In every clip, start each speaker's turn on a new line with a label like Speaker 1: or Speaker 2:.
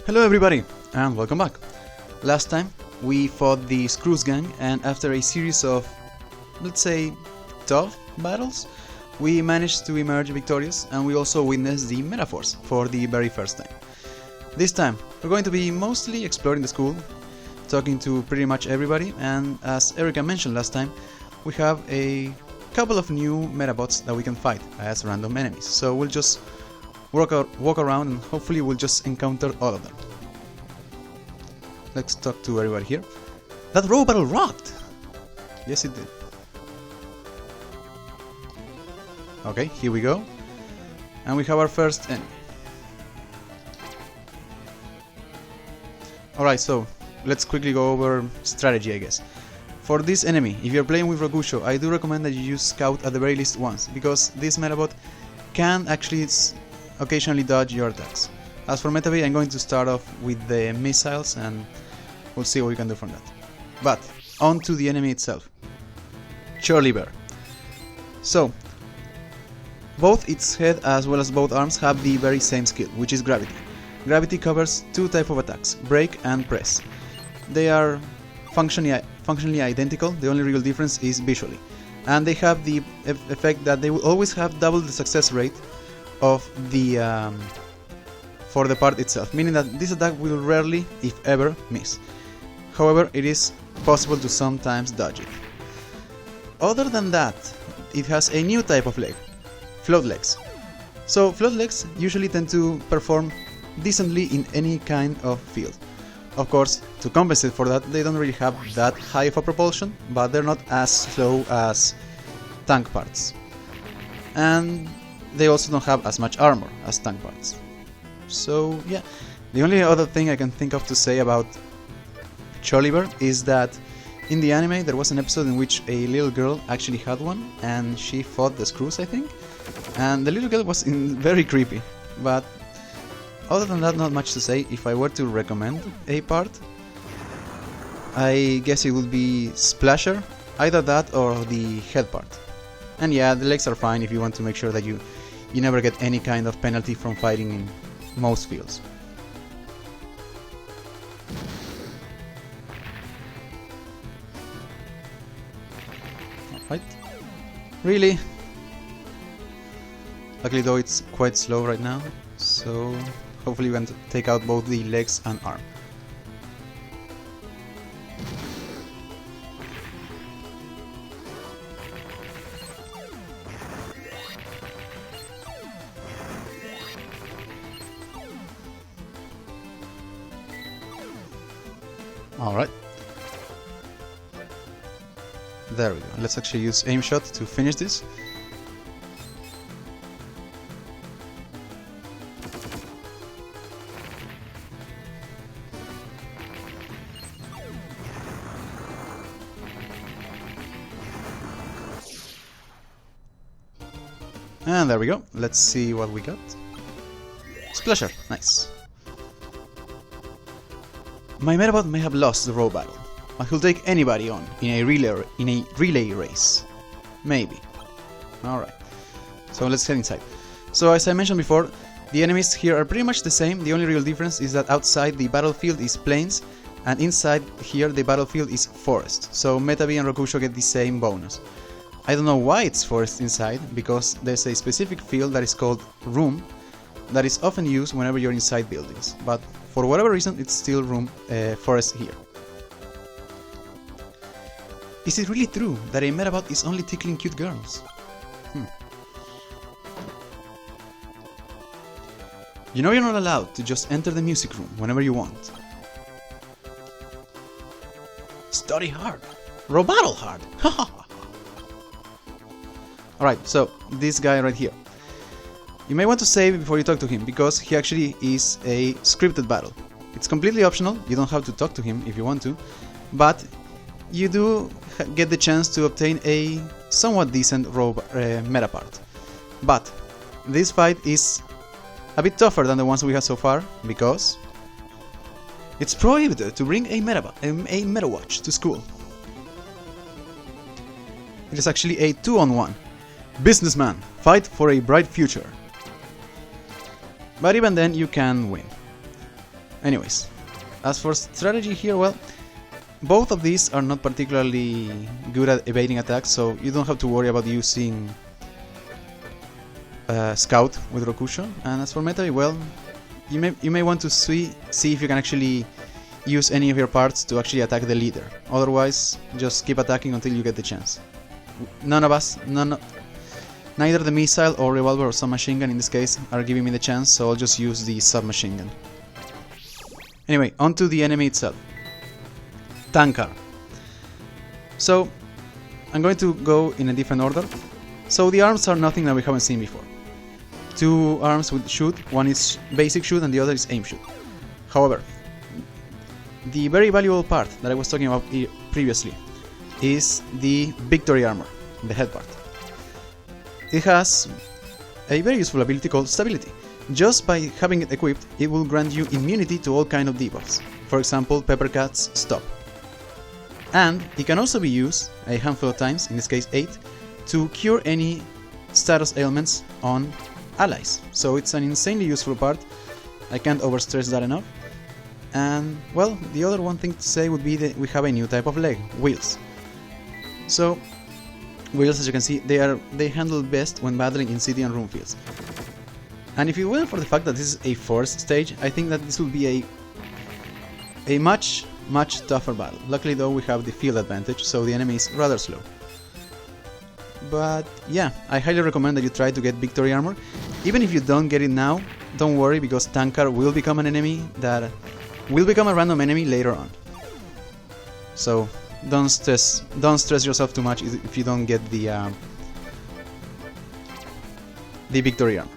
Speaker 1: Hello everybody, and welcome back. Last time we fought the Screws gang, and after a series of, let's say, tough battles, we managed to emerge victorious, and we also witnessed the Metaforce for the very first time. This time, we're going to be mostly exploring the school, talking to pretty much everybody, and as Erika mentioned last time, we have a couple of new Medabots that we can fight as random enemies, so we'll just walk around and hopefully we'll just encounter all of them. Let's talk to everybody here. That row battle rocked! Yes, it did. Okay, here we go. And we have our first enemy. Alright, so let's quickly go over strategy, I guess. For this enemy, if you're playing with Rokusho, I do recommend that you use Scout at the very least once, because this Medabot can actually occasionally dodge your attacks. As for Metabee, I'm going to start off with the missiles and we'll see what we can do from that. But, on to the enemy itself. Charlie Bear. So, both its head as well as both arms have the very same skill, which is Gravity. Gravity covers two types of attacks, Break and Press. They are functionally identical, the only real difference is visually. And they have the effect that they will always have double the success rate of the for the part itself, meaning that this attack will rarely, if ever, miss. However, it is possible to sometimes dodge it. Other than that, it has a new type of leg, float legs. So float legs usually tend to perform decently in any kind of field. Of course, to compensate for that, they don't really have that high of a propulsion, but they're not as slow as tank parts. And they also don't have as much armor as tank parts. So yeah, the only other thing I can think of to say about Charlie Bear is that in the anime there was an episode in which a little girl actually had one and she fought the Screws, I think, and the little girl was very creepy. But other than that, not much to say. If I were to recommend a part, I guess it would be Splasher, either that or the head part. And yeah, the legs are fine if you want to make sure that you never get any kind of penalty from fighting in most fields. Alright. Really? Luckily though, it's quite slow right now, so hopefully we can take out both the legs and arm. Alright. There we go. Let's actually use aim shot to finish this. And there we go. Let's see what we got. Splasher. Nice. My Medabot may have lost the row battle, but he'll take anybody on in a relay race. Maybe. Alright. So let's head inside. So as I mentioned before, the enemies here are pretty much the same. The only real difference is that outside the battlefield is plains, and inside here the battlefield is forest. So Metabee and Rokusho get the same bonus. I don't know why it's forest inside, because there's a specific field that is called room that is often used whenever you're inside buildings, but for whatever reason it's still forest here. Is it really true that a Medabot is only tickling cute girls? You know you're not allowed to just enter the music room whenever you want. Study hard. Row battle hard. Alright, so this guy right here. You may want to save before you talk to him, because he actually is a scripted battle. It's completely optional, you don't have to talk to him if you want to, but you do get the chance to obtain a somewhat decent meta part. But this fight is a bit tougher than the ones we had so far, because it's prohibited to bring a Metawatch to school. It is actually a 2-on-1. Businessman, fight for a bright future. But even then you can win. Anyways, as for strategy here, well, both of these are not particularly good at evading attacks, so you don't have to worry about using Scout with Rokusho. And as for Metabee, well, you may want to see if you can actually use any of your parts to actually attack the leader. Otherwise, just keep attacking until you get the chance. Neither the missile or revolver or submachine gun in this case are giving me the chance, so I'll just use the submachine gun. Anyway, onto the enemy itself. Tankar. So, I'm going to go in a different order. So the arms are nothing that we haven't seen before. Two arms with shoot, one is basic shoot and the other is aim shoot. However, the very valuable part that I was talking about previously is the victory armor, the head part. It has a very useful ability called stability. Just by having it equipped, it will grant you immunity to all kind of debuffs. For example, Peppercat's stop. And it can also be used a handful of times, in this case 8, to cure any status ailments on allies. So it's an insanely useful part. I can't overstress that enough. And well, the other one thing to say would be that we have a new type of leg, wheels. So wheels, as you can see, they handle best when battling in city and room fields. And if it weren't for the fact that this is a forest stage, I think that this will be a much tougher battle. Luckily though, we have the field advantage, so the enemy is rather slow. But yeah, I highly recommend that you try to get victory armor. Even if you don't get it now, don't worry, because Tankar will become an enemy that will become a random enemy later on. So don't stress yourself too much if you don't get the victory armor.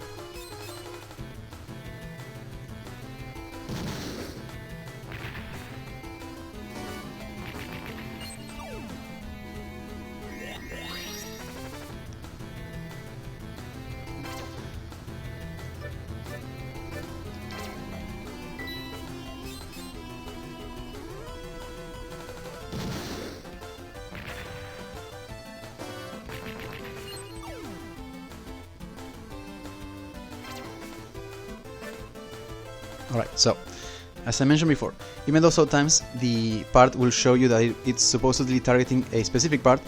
Speaker 1: Alright, so, as I mentioned before, even though sometimes the part will show you that it's supposedly targeting a specific part,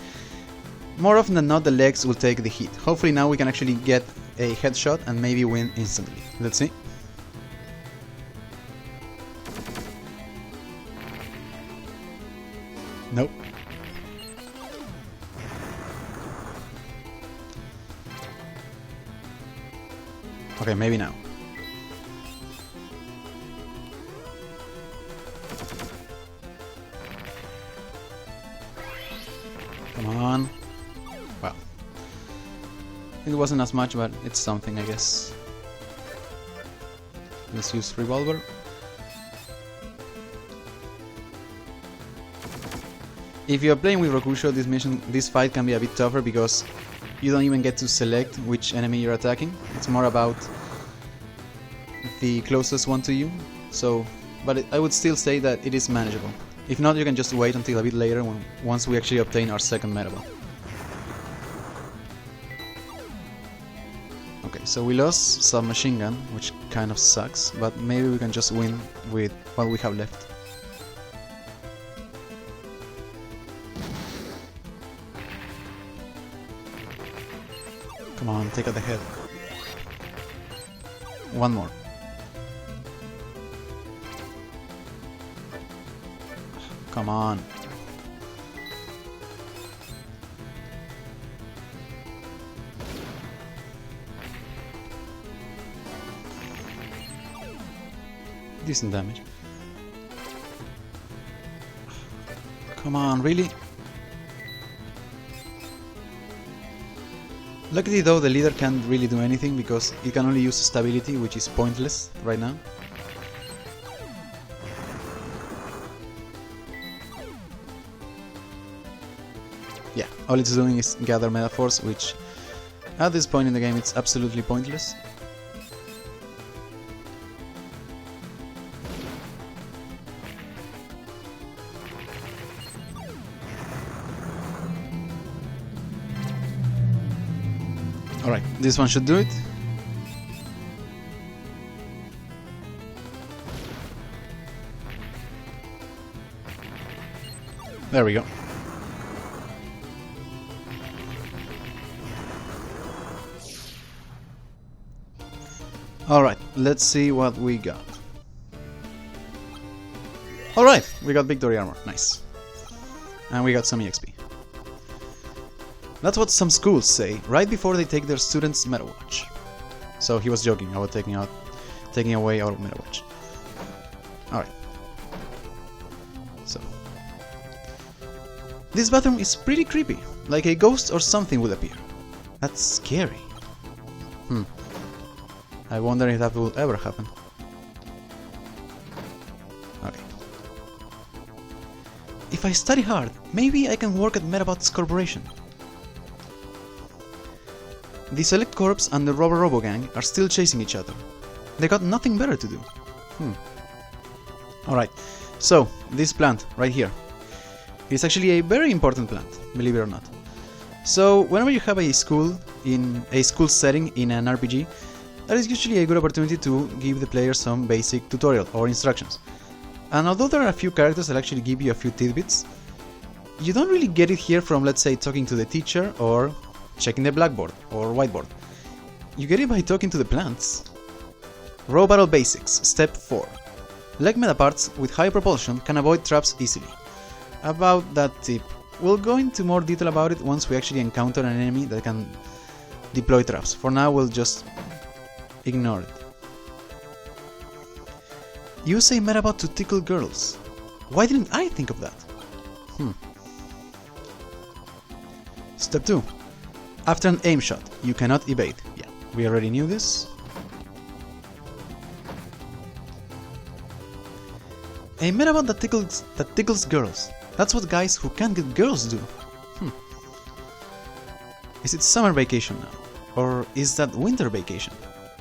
Speaker 1: more often than not the legs will take the hit. Hopefully now we can actually get a headshot and maybe win instantly. Let's see. Nope. Okay, maybe now. Come on. Well, it wasn't as much, but it's something, I guess. Let's use revolver. If you're playing with Rokusho, this fight can be a bit tougher because you don't even get to select which enemy you're attacking. It's more about the closest one to you. So, but I would still say that it is manageable. If not, you can just wait until a bit later once we actually obtain our second Medabot. Okay, so we lost submachine gun, which kind of sucks, but maybe we can just win with what we have left. Come on, take out the head. One more. Come on. Decent damage. Come on, really? Luckily though, the leader can't really do anything because it can only use stability, which is pointless right now. Yeah, all it's doing is gather Medaforce, which at this point in the game it's absolutely pointless. Alright, this one should do it. There we go. Alright, let's see what we got. Alright, we got victory armor, nice. And we got some EXP. That's what some schools say right before they take their students' Medabots. So he was joking about taking away our Medabots. Alright. So this bathroom is pretty creepy, like a ghost or something would appear. That's scary. I wonder if that will ever happen. Okay. If I study hard, maybe I can work at Medabots Corporation. The Select Corps and the Robo Gang are still chasing each other. They got nothing better to do. Alright, so this plant right here is actually a very important plant, believe it or not. So whenever you have a school setting in an RPG, that is usually a good opportunity to give the player some basic tutorial or instructions. And although there are a few characters that actually give you a few tidbits, you don't really get it here from, let's say, talking to the teacher or checking the blackboard or whiteboard. You get it by talking to the plants. Raw Battle Basics, Step 4. Leg Medaparts with high propulsion can avoid traps easily. About that tip, we'll go into more detail about it once we actually encounter an enemy that can deploy traps. For now, we'll just ignore it. Use a Medabot to tickle girls. Why didn't I think of that? Step 2. After an aim shot, you cannot evade. Yeah, we already knew this. A Medabot that tickles girls. That's what guys who can't get girls do. Is it summer vacation now? Or is that winter vacation?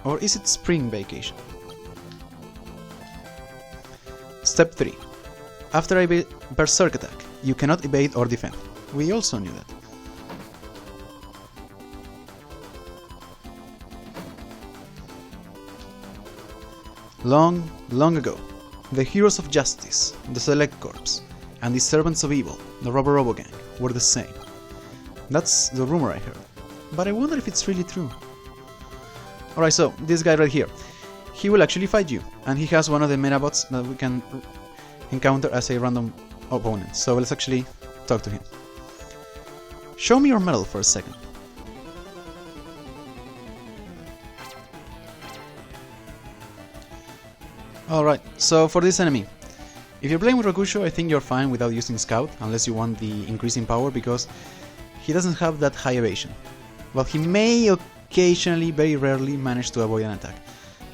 Speaker 1: Or is it spring vacation? Step 3. After a berserk attack, you cannot evade or defend. We also knew that. Long, long ago, the heroes of justice, the Select Corps, and the servants of evil, the Robo Gang, were the same. That's the rumor I heard, but I wonder if it's really true. Alright, so this guy right here, he will actually fight you, and he has one of the Medabots that we can encounter as a random opponent, so let's actually talk to him. Show me your medal for a second. Alright, so for this enemy, if you're playing with Rokusho, I think you're fine without using Scout, unless you want the increase in power, because he doesn't have that high evasion. Well, he may occasionally, very rarely, manage to avoid an attack.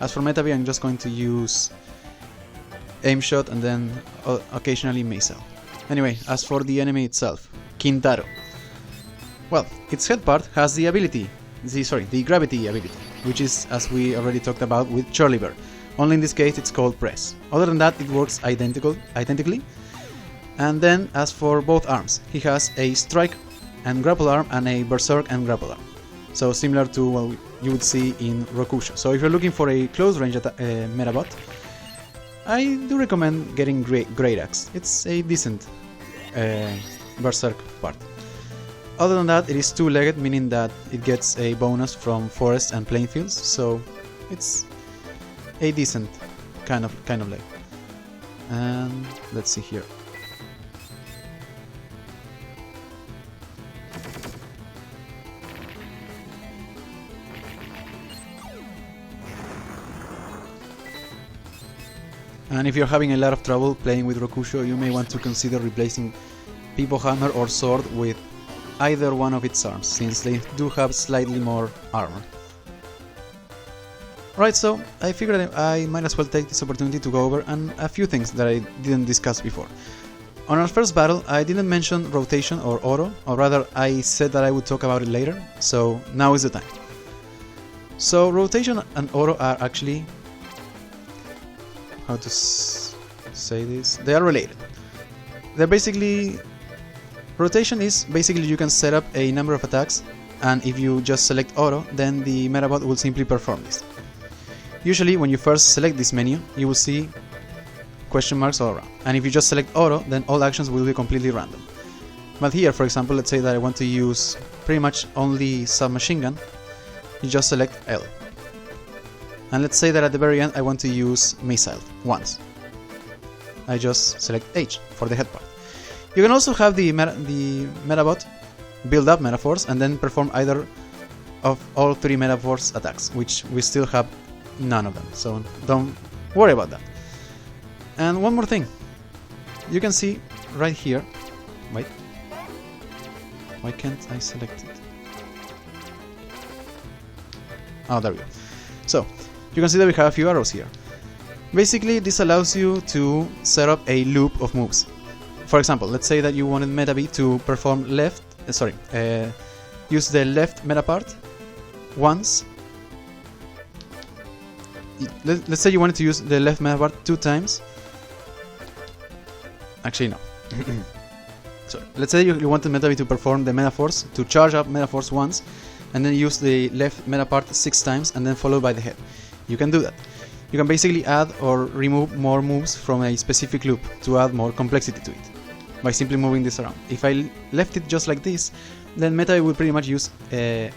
Speaker 1: As for Metabee, I'm just going to use aim shot and then occasionally missile. Anyway, as for the enemy itself, Quintaro. Well, its head part has the ability, the gravity ability, which is, as we already talked about with Charlie Bear. Only in this case it's called press. Other than that, it works identically. And then, as for both arms, he has a strike and grapple arm and a berserk and grapple arm. So similar to what you would see in Rokusho. So if you're looking for a close range Medabot, I do recommend getting Great Axe. It's a decent berserk part. Other than that, it is two-legged, meaning that it gets a bonus from forests and plain fields. So it's a decent kind of leg. And let's see here. And if you're having a lot of trouble playing with Rokusho, you may want to consider replacing Pipo Hammer or Sword with either one of its arms, since they do have slightly more armor. Right, so I figured I might as well take this opportunity to go over a few things that I didn't discuss before. On our first battle, I didn't mention rotation or auto, or rather I said that I would talk about it later, so now is the time. So rotation and auto are actually, how to say this, they are related. They're basically, rotation is basically you can set up a number of attacks, and if you just select auto, then the Medabot will simply perform this. Usually when you first select this menu, you will see question marks all around. And if you just select auto, then all actions will be completely random. But here, for example, let's say that I want to use pretty much only submachine gun, you just select L. And let's say that at the very end I want to use missile once. I just select H for the head part. You can also have the Medabot build up Metaforce and then perform either of all 3 Metaforce attacks, which we still have none of them, so don't worry about that. And one more thing, you can see right here, wait, why can't I select it? Oh, there we go. So, you can see that we have a few arrows here. Basically, this allows you to set up a loop of moves. For example, let's say that you wanted Metabee to perform use the left meta part once. Let's say you wanted to use the left meta part 2 times. Actually, no. So, let's say you wanted Metabee to perform the Metaforce, to charge up Metaforce once, and then use the left meta part 6 times, and then followed by the head. You can do that. You can basically add or remove more moves from a specific loop to add more complexity to it, by simply moving this around. If I left it just like this, then Metabee will pretty much use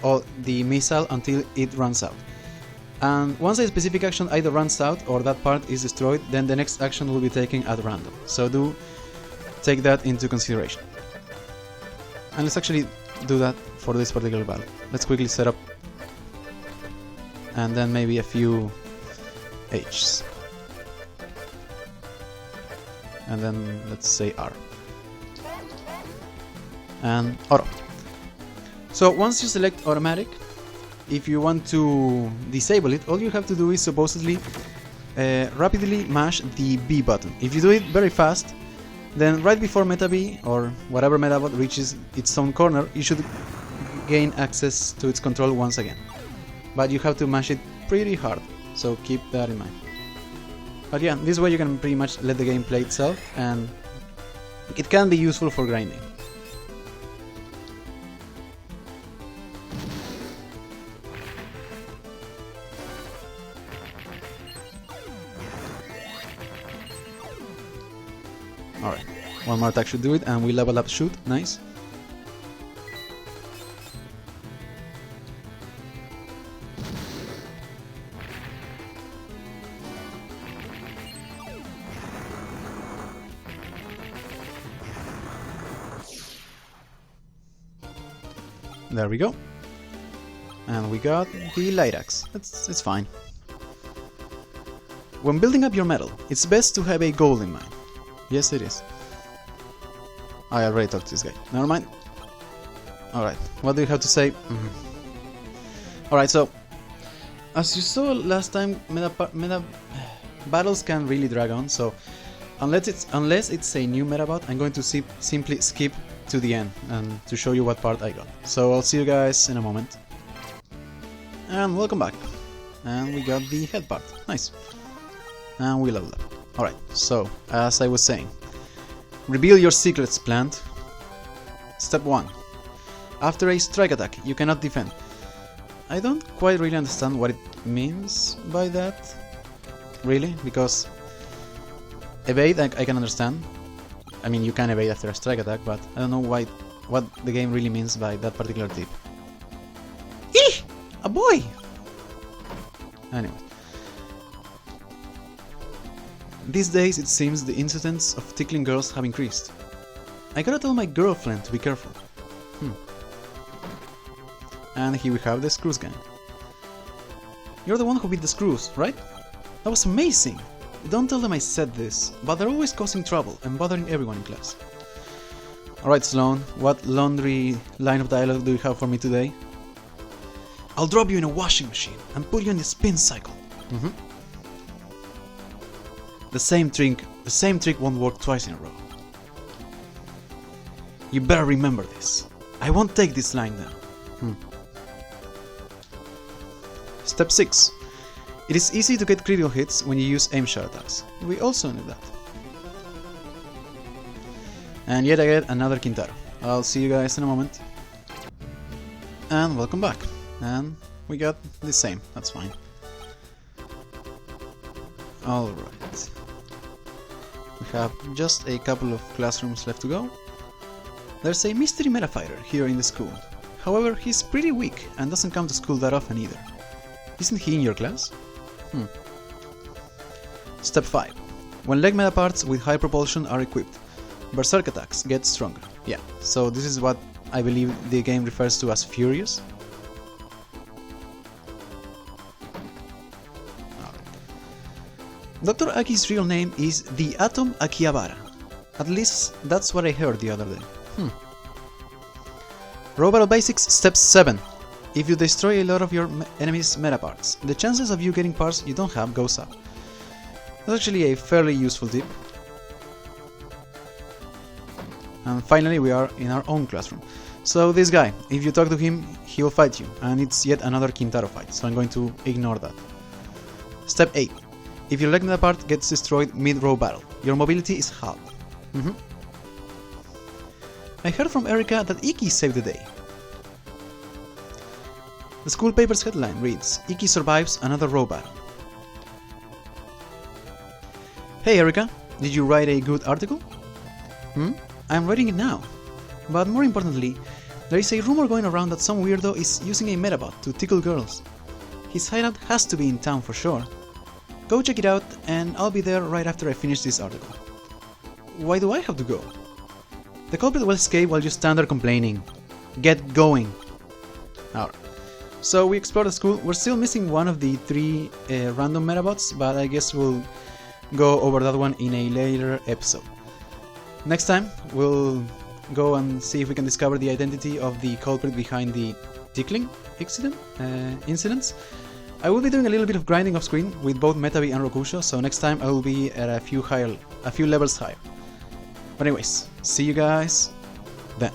Speaker 1: all the missile until it runs out. And once a specific action either runs out or that part is destroyed, then the next action will be taken at random. So do take that into consideration. And let's actually do that for this particular battle. Let's quickly set up, and then maybe a few H's. And then let's say R. And auto. So once you select automatic, if you want to disable it, all you have to do is supposedly rapidly mash the B button. If you do it very fast, then right before Metabee or whatever Medabot reaches its own corner, you should gain access to its control once again. But you have to mash it pretty hard, so keep that in mind. But yeah, this way you can pretty much let the game play itself, and it can be useful for grinding. Alright, one more attack should do it, and we level up shoot, nice. There we go. And we got the light axe. It's fine. When building up your metal, it's best to have a goal in mind. Yes, it is. I already talked to this guy. Never mind. Alright, what do you have to say? Alright, so as you saw last time, meta battles can really drag on, so unless it's a new Medabot, I'm going to simply skip to the end and to show you what part I got. So I'll see you guys in a moment. And welcome back. And we got the head part. Nice. And we leveled up. Alright, so as I was saying, reveal your secrets, plant. Step 1. After a strike attack, you cannot defend. I don't quite really understand what it means by that. Really? Because evade I can understand. I mean, you can evade after a strike attack, but I don't know what the game really means by that particular tip. Eeh! A boy! Anyway. These days it seems the incidents of tickling girls have increased. I gotta tell my girlfriend to be careful. And here we have the Screws gang. You're the one who beat the Screws, right? That was amazing! Don't tell them I said this, but they're always causing trouble and bothering everyone in class. Alright Sloan, what laundry line of dialogue do you have for me today? I'll drop you in a washing machine and put you in the spin cycle. The same trick won't work twice in a row. You better remember this. I won't take this line down. Step 6. It is easy to get critical hits when you use aim shot attacks. We also knew that. And yet again another Quintaro. I'll see you guys in a moment. And welcome back. And we got the same, that's fine. Alright. have just a couple of classrooms left to go. There's a mystery meta fighter here in the school. However, he's pretty weak and doesn't come to school that often either. Isn't he in your class? Step 5. When leg meta parts with high propulsion are equipped, berserk attacks get stronger. Yeah, so this is what I believe the game refers to as Furious. Dr. Aki's real name is the Atom Akihabara. At least that's what I heard the other day. Raw Battle Basics Step 7. If you destroy a lot of your enemy's meta parts, the chances of you getting parts you don't have goes up. That's actually a fairly useful tip. And finally we are in our own classroom. So this guy, if you talk to him, he will fight you, and it's yet another Quintaro fight, so I'm going to ignore that. Step 8. If your leg meta part gets destroyed mid-row battle, your mobility is halved. I heard from Erika that Iki saved the day. The school paper's headline reads, Iki survives another row battle. Hey Erika, did you write a good article? I'm writing it now. But more importantly, there is a rumor going around that some weirdo is using a Medabot to tickle girls. His hideout has to be in town for sure. Go check it out, and I'll be there right after I finish this article. Why do I have to go? The culprit will escape while you stand there complaining. Get going! Alright. So we explored the school. We're still missing one of the 3 random Medabots, but I guess we'll go over that one in a later episode. Next time, we'll go and see if we can discover the identity of the culprit behind the tickling incidents. I will be doing a little bit of grinding off screen with both Metabee and Rokusho, so next time I will be at a few levels higher. But anyways, see you guys then.